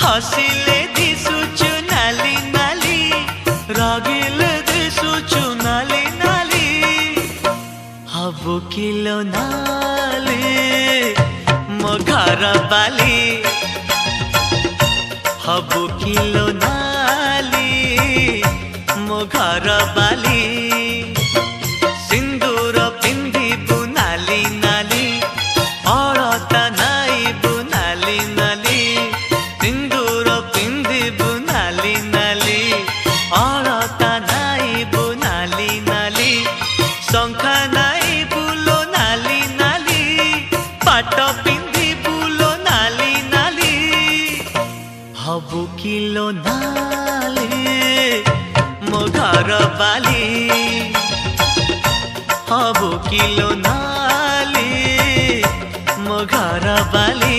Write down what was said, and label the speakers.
Speaker 1: हसिले दिसुचु नाली नाली रागिले दिसुचु नाली नाली हबु किलो नाली मो घर बाली हबु किलो नाली मो घर बाली सिंदूर पिंधिबु नाली नाली अलता नाइबु नाली नाली सिंदूर पिंधिबु नाली नाली अलता नाइबु नाली नाली शंखा नाइबु लो नाली नाली पाट पिंधिबु लो नाली नाली हबु किलो नाली मो घर बाली हबु किलो नाली मो घर बाली।